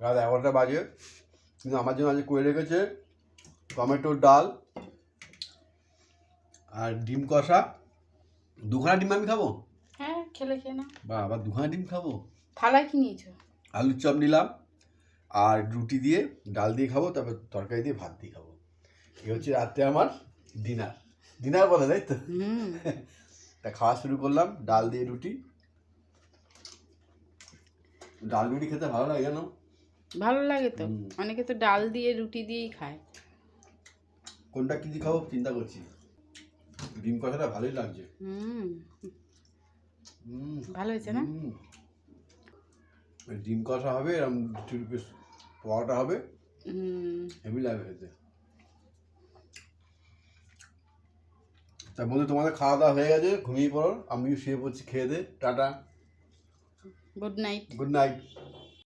রাত 11টা বাজে, কিন্তু আমার জন্য আজকে করে রেখেছে টমেটোর ডাল আর ডিম কষা। দুখানা ডিম আমি খাবো? হ্যাঁ, খেলে খেয়ে না। বা আবার দুখানা ডিম খাবো? থালায় কি নিয়েছো? আলুর চপ নিলাম আর রুটি দিয়ে ডাল দিয়ে খাবো, তারপর তরকারি দিয়ে ভাত দিয়ে খাবো। এই হচ্ছে রাত্রে আমার ডিনার বলে, তাই তো? তা খাওয়া শুরু করলাম ডাল দিয়ে রুটি। ডাল রুটি খেতে ভালো লাগে জানো? ভালো লাগে তো, অনেকে তো ডাল দিয়ে রুটি দিয়েই খায়। কোনটা কি দিয়ে খাবো চিন্তা করছি। ডিম কষাটা ভালোই লাগছে। ভালো হয়েছে না? ডিম কষা হবে, এরকম রুটির বেশ পোয়াটা হবে, হেভি লাগবে খেতে। তার মধ্যে তোমাদের খাওয়া দাওয়া হয়ে গেছে, ঘুমিয়ে পড়ো, আমিও শুয়ে পড়ছি খেয়ে দে। Tata, good night. Good night.